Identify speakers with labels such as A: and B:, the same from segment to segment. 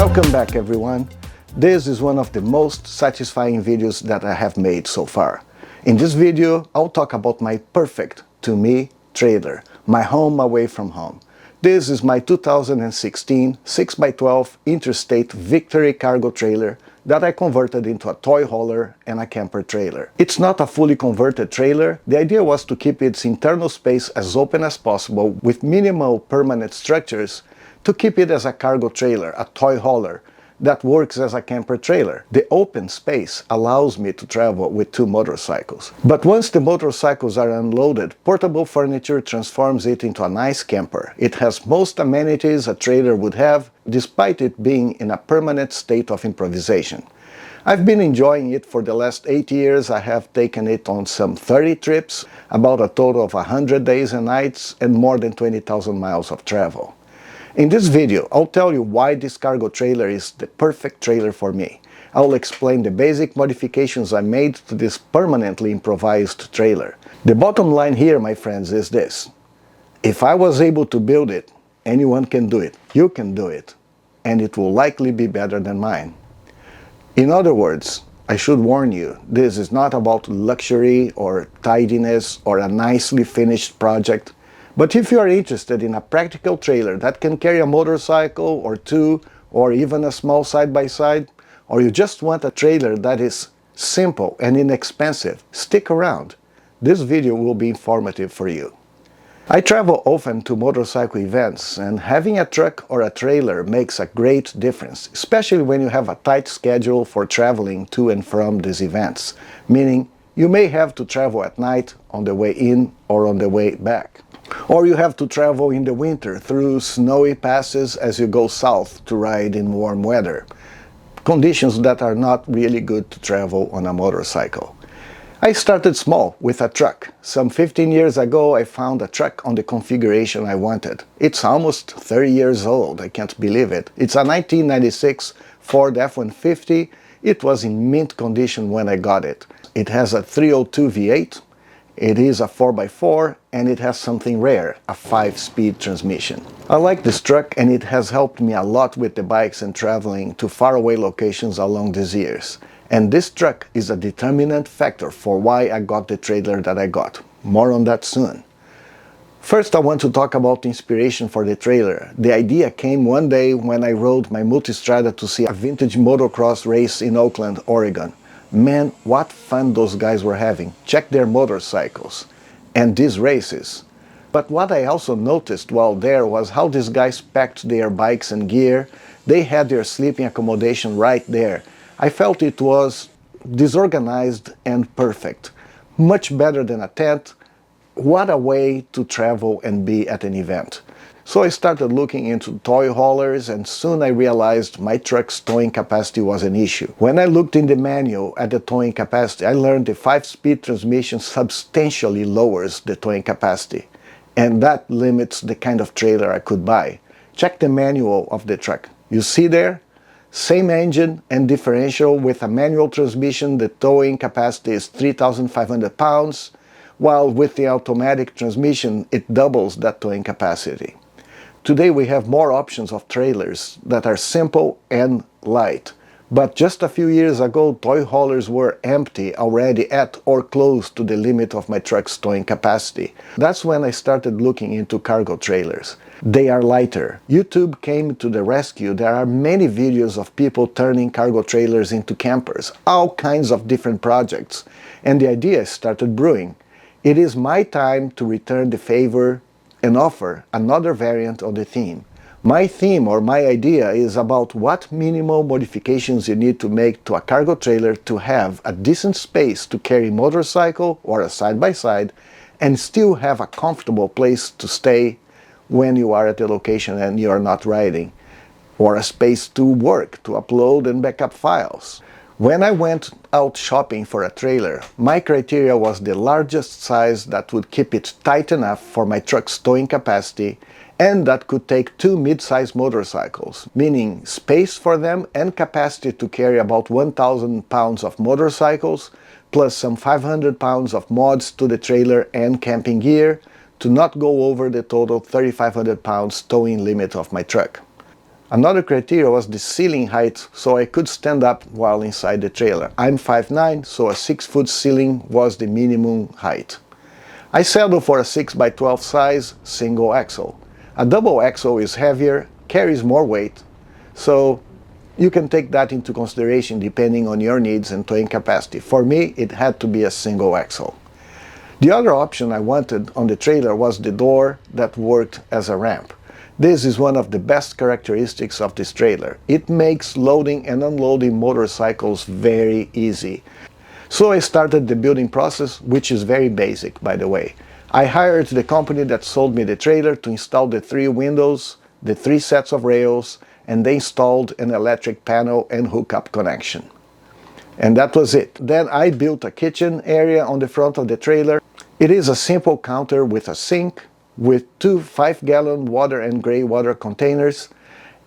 A: Welcome back everyone. This is one of the most satisfying videos that I have made so far. In this video, I'll talk about my perfect, to me, trailer, my home away from home. This is my 2016 6x12 Interstate Victory cargo trailer that I converted into a toy hauler and a camper trailer. It's not a fully converted trailer. The idea was to keep its internal space as open as possible with minimal permanent structures to keep it as a cargo trailer, a toy hauler, that works as a camper trailer. The open space allows me to travel with two motorcycles. But once the motorcycles are unloaded, portable furniture transforms it into a nice camper. It has most amenities a trailer would have, despite it being in a permanent state of improvisation. I've been enjoying it for the last 8 years. I have taken it on some 30 trips, about a total of 100 days and nights, and more than 20,000 miles of travel. In this video, I'll tell you why this cargo trailer is the perfect trailer for me. I'll explain the basic modifications I made to this permanently improvised trailer. The bottom line here, my friends, is this. If I was able to build it, anyone can do it. You can do it. And it will likely be better than mine. In other words, I should warn you, this is not about luxury or tidiness or a nicely finished project. But if you are interested in a practical trailer that can carry a motorcycle or two, or even a small side-by-side, or you just want a trailer that is simple and inexpensive, stick around. This video will be informative for you. I travel often to motorcycle events, and having a truck or a trailer makes a great difference, especially when you have a tight schedule for traveling to and from these events, meaning you may have to travel at night on the way in or on the way back. Or you have to travel in the winter through snowy passes as you go south to ride in warm weather. Conditions that are not really good to travel on a motorcycle. I started small with a truck. Some 15 years ago I found a truck on the configuration I wanted. It's almost 30 years old, I can't believe it. It's a 1996 Ford F-150. It was in mint condition when I got it. It has a 302 V8. It is a 4x4 and it has something rare, a 5-speed transmission. I like this truck and it has helped me a lot with the bikes and traveling to faraway locations along these years. And this truck is a determinant factor for why I got the trailer that I got. More on that soon. First, I want to talk about the inspiration for the trailer. The idea came one day when I rode my Multistrada to see a vintage motocross race in Oakland, Oregon. Man, what fun those guys were having. Check their motorcycles and these races. But what I also noticed while there was how these guys packed their bikes and gear. They had their sleeping accommodation right there. I felt it was disorganized and perfect. Much better than a tent. What a way to travel and be at an event. So I started looking into toy haulers, and soon I realized my truck's towing capacity was an issue. When I looked in the manual at the towing capacity, I learned the 5-speed transmission substantially lowers the towing capacity, and that limits the kind of trailer I could buy. Check the manual of the truck. You see there? Same engine and differential with a manual transmission, the towing capacity is 3,500 pounds, while with the automatic transmission it doubles that towing capacity. Today we have more options of trailers that are simple and light. But just a few years ago, toy haulers were empty already at or close to the limit of my truck's towing capacity. That's when I started looking into cargo trailers. They are lighter. YouTube came to the rescue. There are many videos of people turning cargo trailers into campers, all kinds of different projects. And the idea started brewing. It is my time to return the favor and offer another variant on the theme. My theme or my idea is about what minimal modifications you need to make to a cargo trailer to have a decent space to carry a motorcycle or a side-by-side and still have a comfortable place to stay when you are at the location and you are not riding, or a space to work, to upload and backup files. When I went out shopping for a trailer, my criteria was the largest size that would keep it tight enough for my truck's towing capacity and that could take two mid-size motorcycles, meaning space for them and capacity to carry about 1,000 pounds of motorcycles, plus some 500 pounds of mods to the trailer and camping gear, to not go over the total 3,500 pounds towing limit of my truck. Another criteria was the ceiling height, so I could stand up while inside the trailer. I'm 5'9", so a 6-foot ceiling was the minimum height. I settled for a 6x12 size single axle. A double axle is heavier, carries more weight, so you can take that into consideration depending on your needs and towing capacity. For me, it had to be a single axle. The other option I wanted on the trailer was the door that worked as a ramp. This is one of the best characteristics of this trailer. It makes loading and unloading motorcycles very easy. So I started the building process, which is very basic, by the way. I hired the company that sold me the trailer to install the 3 windows, the 3 sets of rails, and they installed an electric panel and hookup connection. And that was it. Then I built a kitchen area on the front of the trailer. It is a simple counter with a sink, with 2 5-gallon water and gray water containers,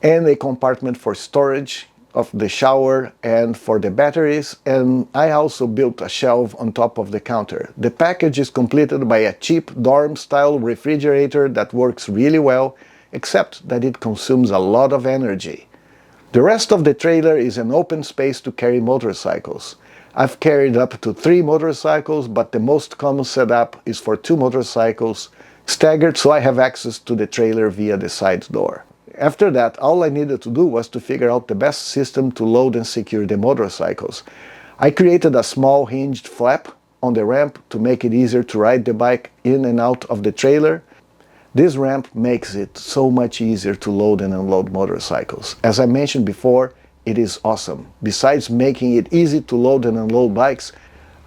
A: and a compartment for storage of the shower and for the batteries, and I also built a shelf on top of the counter. The package is completed by a cheap dorm-style refrigerator that works really well, except that it consumes a lot of energy. The rest of the trailer is an open space to carry motorcycles. I've carried up to 3 motorcycles, but the most common setup is for 2 motorcycles, staggered, so I have access to the trailer via the side door. After that, all I needed to do was to figure out the best system to load and secure the motorcycles. I created a small hinged flap on the ramp to make it easier to ride the bike in and out of the trailer. This ramp makes it so much easier to load and unload motorcycles. As I mentioned before, it is awesome. Besides making it easy to load and unload bikes,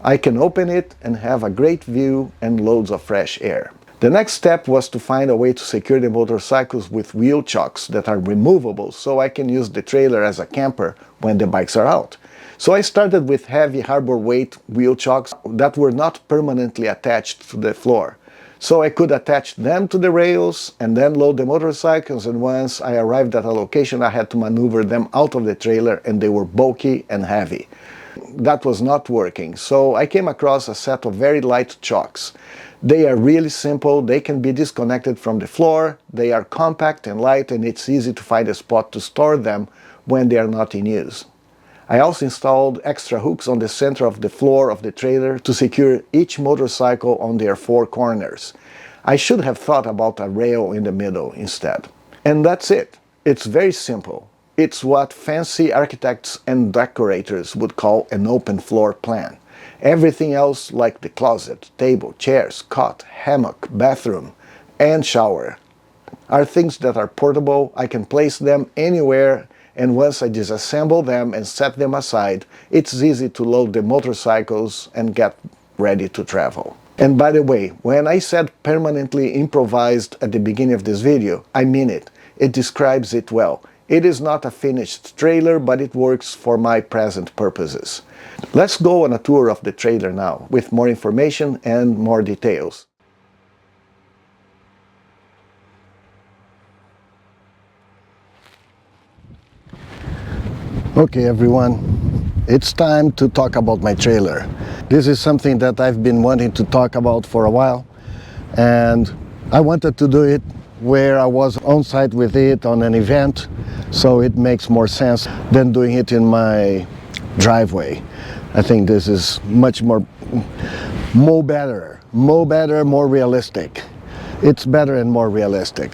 A: I can open it and have a great view and loads of fresh air. The next step was to find a way to secure the motorcycles with wheel chocks that are removable, so I can use the trailer as a camper when the bikes are out. So I started with heavy harbor weight wheel chocks that were not permanently attached to the floor. So I could attach them to the rails and then load the motorcycles, and once I arrived at a location I had to maneuver them out of the trailer, and they were bulky and heavy. That was not working, so I came across a set of very light chocks. They are really simple, they can be disconnected from the floor, they are compact and light, and it's easy to find a spot to store them when they are not in use. I also installed extra hooks on the center of the floor of the trailer to secure each motorcycle on their 4 corners. I should have thought about a rail in the middle instead. And that's it. It's very simple. It's what fancy architects and decorators would call an open floor plan. Everything else, like the closet, table, chairs, cot, hammock, bathroom, and shower, are things that are portable. I can place them anywhere, and once I disassemble them and set them aside, it's easy to load the motorcycles and get ready to travel. And by the way, when I said permanently improvised at the beginning of this video, I mean it. It describes it well. It is not a finished trailer, but it works for my present purposes. Let's go on a tour of the trailer now, with more information and more details. Okay everyone, it's time to talk about my trailer. This is something that I've been wanting to talk about for a while, and I wanted to do it where I was on site with it on an event, so it makes more sense than doing it in my driveway. I think this is much more better, more realistic. It's better and more realistic.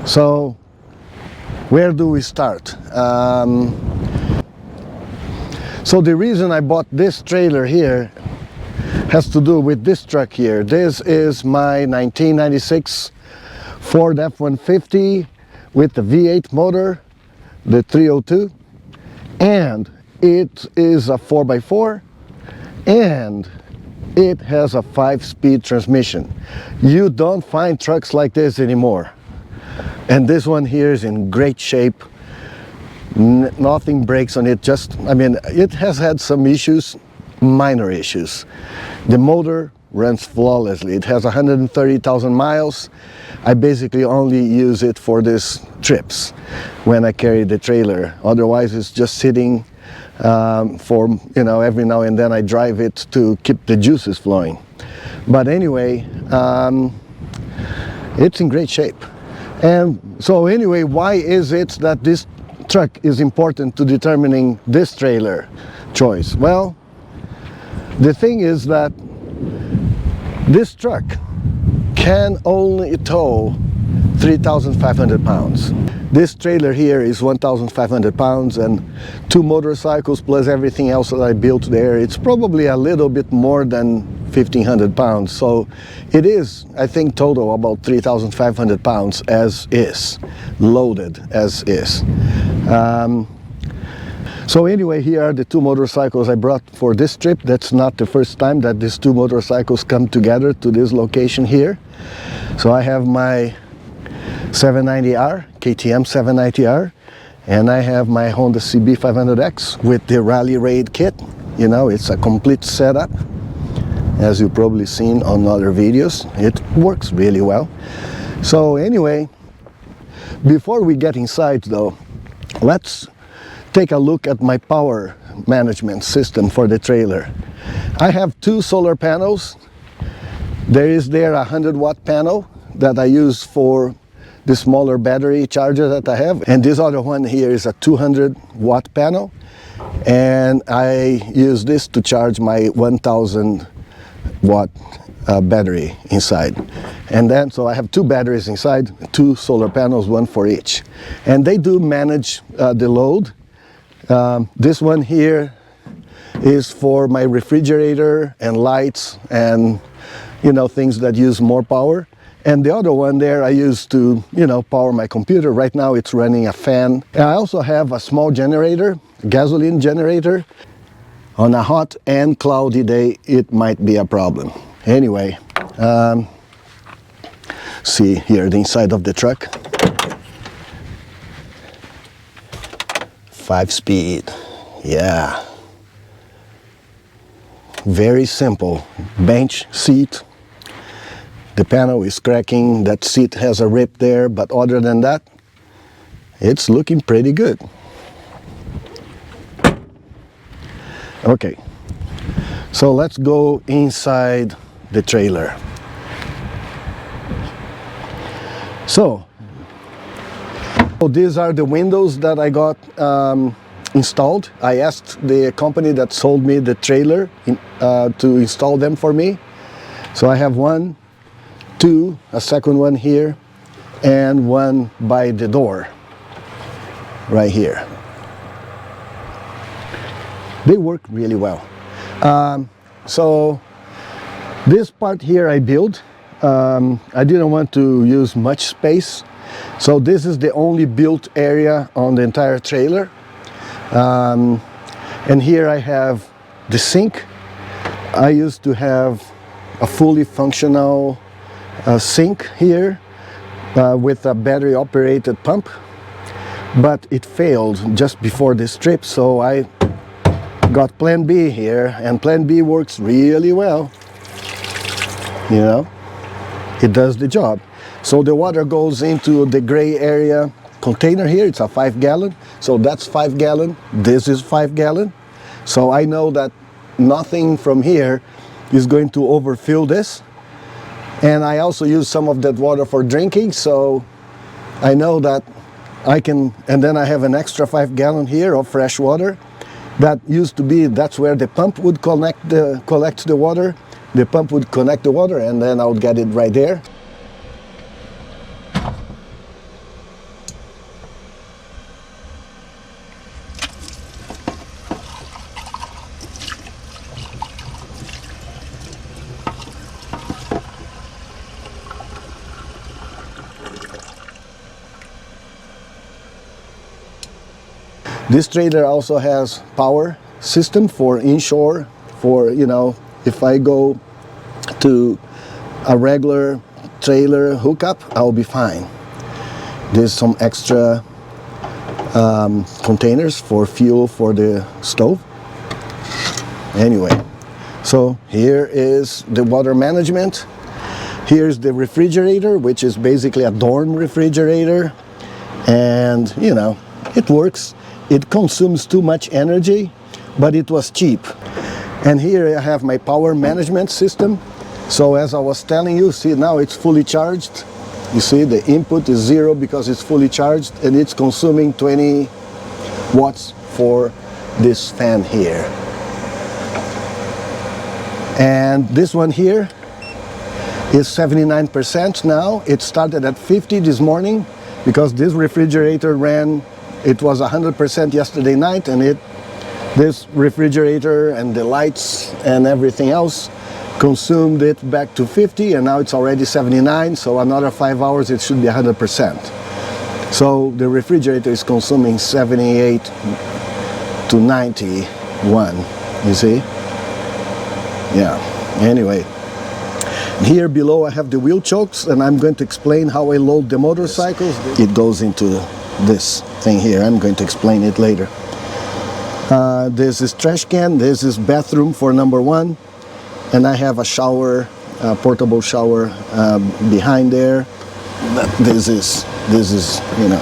A: So where do we start? So the reason I bought this trailer here has to do with this truck here. This is my 1996 Ford F-150 with the V8 motor, the 302, and it is a 4x4, and it has a 5-speed transmission. You don't find trucks like this anymore. And this one here is in great shape. Nothing breaks on it, it has had some issues, minor issues. The motor runs flawlessly. It has 130,000 miles. I basically only use it for these trips when I carry the trailer. Otherwise it's just sitting every now and then I drive it to keep the juices flowing. But anyway, it's in great shape. And so anyway, why is it that this truck is important to determining this trailer choice? Well, the thing is that this truck can only tow 3,500 pounds. This trailer here is 1,500 pounds, and 2 motorcycles plus everything else that I built there, it's probably a little bit more than 1,500 pounds. So it is, I think, total about 3,500 pounds as is, loaded as is. So anyway, here are the 2 motorcycles I brought for this trip. That's not the first time that these 2 motorcycles come together to this location here. So I have my 790R, KTM 790R, and I have my Honda CB 500X with the Rally Raid kit. You know, it's a complete setup, as you've probably seen on other videos. It works really well. So anyway, before we get inside though, let's take a look at my power management system for the trailer. I have 2 solar panels. There is a 100-watt panel that I use for the smaller battery charger that I have, and this other one here is a 200-watt panel, and I use this to charge my 1,000-watt battery inside. And then, so I have 2 batteries inside, 2 solar panels, 1 for each, and they do manage the load. This one here is for my refrigerator and lights and, you know, things that use more power. And the other one there I use to, you know, power my computer. Right now it's running a fan. And I also have a small generator, gasoline generator. On a hot and cloudy day, it might be a problem. Anyway, see here the inside of the truck. 5-speed, yeah. Very simple. Bench seat. The panel is cracking, that seat has a rip there, but other than that, it's looking pretty good. Okay, so let's go inside the trailer. So these are the windows that I got installed. I asked the company that sold me the trailer to install them for me. So I have 1, 2, a second one here, and 1 by the door, right here. They work really well. So this part here I built. I didn't want to use much space, so this is the only built area on the entire trailer. And here I have the sink. I used to have a fully functional sink here with a battery operated pump, but it failed just before this trip, so I got Plan B here, and Plan B works really well. You know, it does the job. So the water goes into the gray area container here. It's a 5-gallon, so that's 5 gallon. This is 5 gallon. So I know that nothing from here is going to overfill this. And I also use some of that water for drinking, so I know that I can, and then I have an extra 5 gallon here of fresh water. That used to be, that's where the pump would collect the water. The pump would connect the water, and then I would get it right there. This trailer also has power system for inshore, for, you know, if I go to a regular trailer hookup, I'll be fine. There's some extra containers for fuel for the stove. Anyway, so here is the water management. Here's the refrigerator, which is basically a dorm refrigerator. And, you know, it works. It consumes too much energy, but it was cheap. And here I have my power management system. So as I was telling you, see, now it's fully charged. You see, the input is 0 because it's fully charged, and it's consuming 20 watts for this fan here. And this one here is 79% now. It started at 50 this morning because this refrigerator ran, it was 100% yesterday night, and this refrigerator and the lights and everything else consumed it back to 50, and now it's already 79, so another 5 hours it should be 100%. So the refrigerator is consuming 78 to 91, you see? Yeah, anyway. Here below I have the wheel chokes, and I'm going to explain how I load the motorcycles. It goes into this thing here. I'm going to explain it later. This is trash can, this is bathroom for number 1, and I have a shower, portable shower behind there. This is, you know,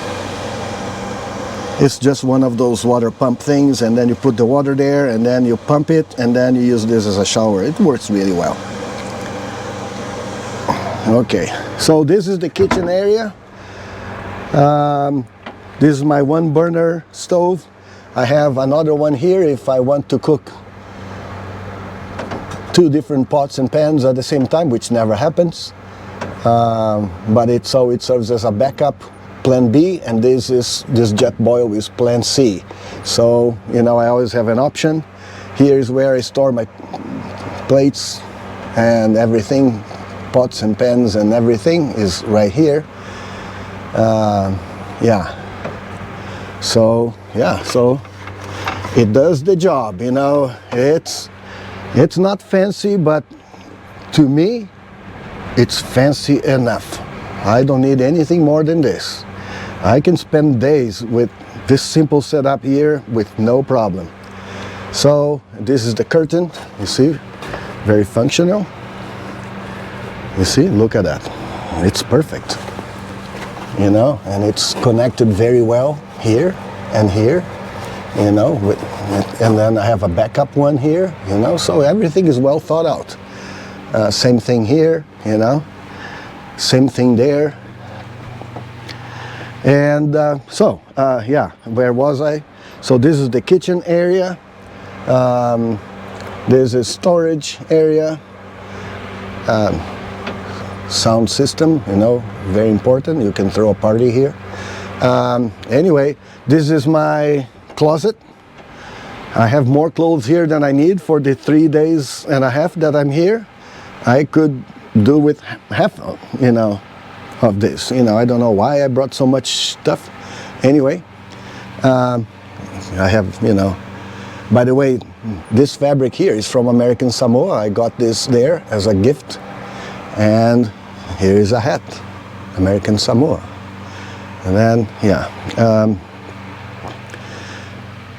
A: it's just one of those water pump things, and then you put the water there, and then you pump it, and then you use this as a shower. It works really well. Okay, so this is the kitchen area. This is my 1 burner stove. I have another one here if I want to cook 2 different pots and pans at the same time, which never happens. But it serves as a backup, plan B, and this Jetboil is plan C. So, you know, I always have an option. Here is where I store my plates and everything, pots and pans and everything is right here. Yeah. So, yeah, so it does the job, you know. It's not fancy, but to me, it's fancy enough. I don't need anything more than this. I can spend days with this simple setup here with no problem. So this is the curtain, you see, very functional. You see, look at that. It's perfect, you know, and it's connected very well here and here, you know, and then I have a backup one here, you know, so everything is well thought out. Same thing here, you know, same thing there. And yeah, where was I? So this is the kitchen area. There's a storage area. Sound system, you know, very important. You can throw a party here. Anyway, this is my closet. I have more clothes here than I need for the 3.5 days that I'm here. I could do with half, you know, of this. You know, I don't know why I brought so much stuff. Anyway, I have, you know, by the way, this fabric here is from American Samoa. I got this there as a gift. And here is a hat, American Samoa. And then, yeah.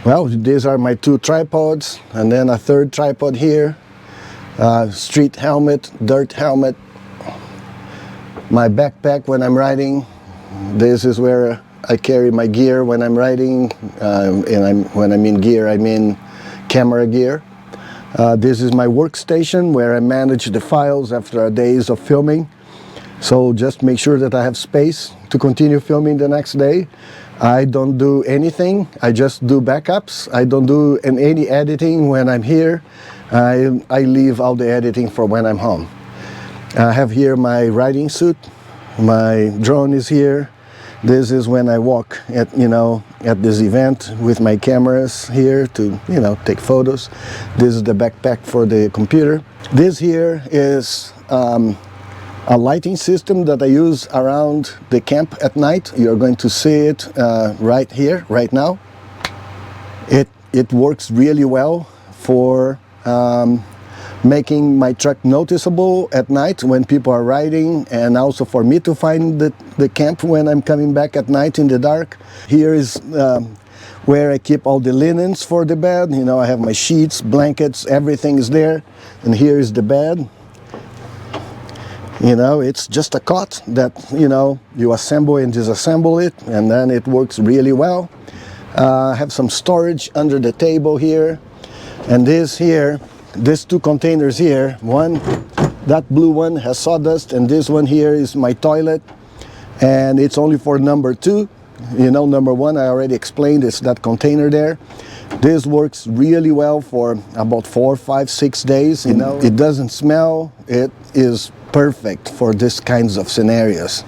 A: Well, these are my 2 tripods, and then a 3rd tripod here. Street helmet, dirt helmet. My backpack when I'm riding. This is where I carry my gear when I'm riding. When I mean gear, I mean camera gear. This is my workstation where I manage the files after days of filming. So just make sure that I have space to continue filming the next day. I don't do anything. I just do backups. I don't do any editing when I'm here. I leave all the editing for when I'm home. I have here my riding suit. My drone is here. This is when I walk at, you know, at this event with my cameras here to, you know, take photos. This is the backpack for the computer. This here is a lighting system that I use around the camp at night. You're going to see it right here, right now. It works really well for making my truck noticeable at night when people are riding, and also for me to find the camp when I'm coming back at night in the dark. Here is where I keep all the linens for the bed. You know, I have my sheets, blankets, everything is there. And here is the bed. You know, it's just a cot that, you know, you assemble and disassemble it, and then it works really well. I have some storage under the table here. And this here, these 2 containers here, one, that blue one has sawdust, and this one here is my toilet. and it's only for number 2. You know, number 1 I already explained, it's that container there. This works really well for about 4, 5, 6 days. You know, it doesn't smell. It is perfect for this kinds of scenarios.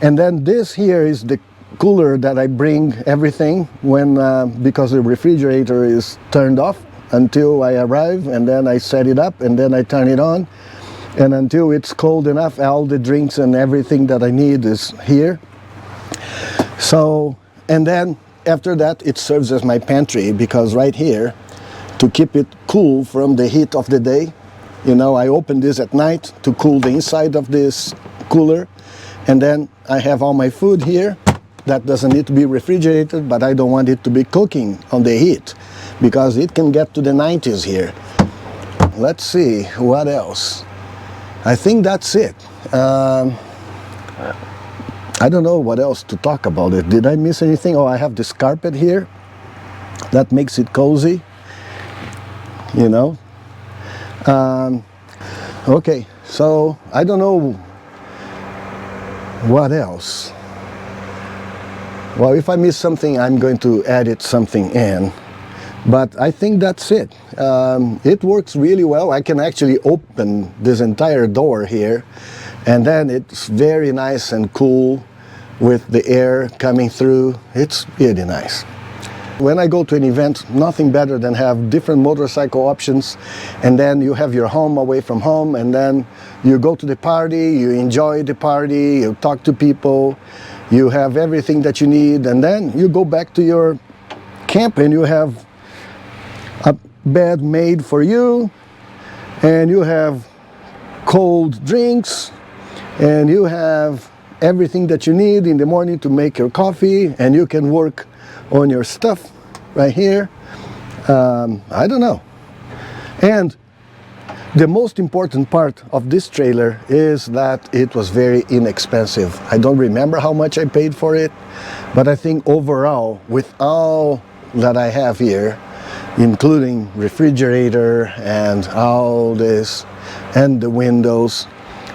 A: And then this here is the cooler that I bring everything when because the refrigerator is turned off until I arrive, and then I set it up and then I turn it on, and until it's cold enough, all the drinks and everything that I need is here. So, and then after that it serves as my pantry, because right here, to keep it cool from the heat of the day, you know, I open this at night to cool the inside of this cooler, and then I have all my food here that doesn't need to be refrigerated, but I don't want it to be cooking on the heat because it can get to the 90s here. Let's see what else. I think that's it. I don't know what else to talk about it. Did I miss anything? Oh, I have this carpet here that makes it cozy, you know. Okay, so I don't know what else. Well, if I miss something, I'm going to edit something in, but I think that's it. It works really well. I can actually open this entire door here, and then it's very nice and cool with the air coming through. It's really nice. When I go to an event, nothing better than have different motorcycle options, and then you have your home away from home, and then you go to the party, you enjoy the party, you talk to people, you have everything that you need, and then you go back to your camp and you have a bed made for you, and you have cold drinks, and you have everything that you need in the morning to make your coffee, and you can work on your stuff right here. I don't know. And the most important part of this trailer is that it was very inexpensive. I don't remember how much I paid for it, but I think overall, with all that I have here, including refrigerator and all this, and the windows,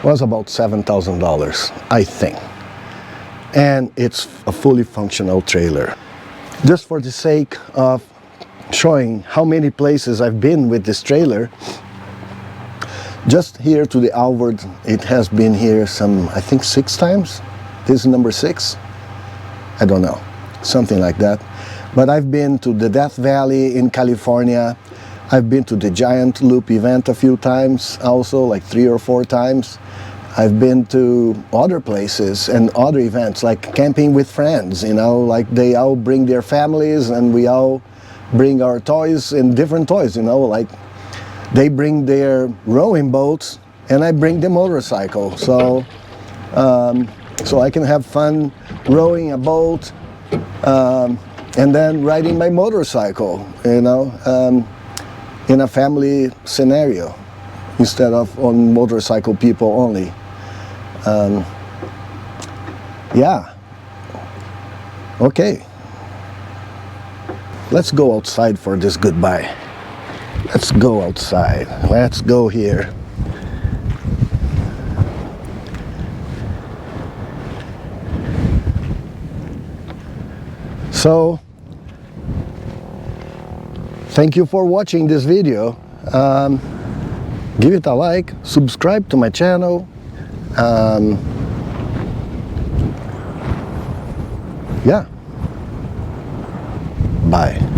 A: was about $7,000, I think. And it's a fully functional trailer. Just for the sake of showing how many places I've been with this trailer, just here to the Alvord, it has been here some, I think 6 times. This is number 6. I don't know, something like that. But I've been to the Death Valley in California. I've been to the Giant Loop event a few times, also like 3 or 4 times. I've been to other places and other events, like camping with friends, you know, like they all bring their families and we all bring our toys and different toys, you know, like they bring their rowing boats and I bring the motorcycle. So, so I can have fun rowing a boat and then riding my motorcycle, you know, in a family scenario instead of on motorcycle people only. Yeah. Okay. Let's go outside for this goodbye. Let's go outside. Let's go here. So, thank you for watching this video. Give it a like, subscribe to my channel. Yeah. Bye.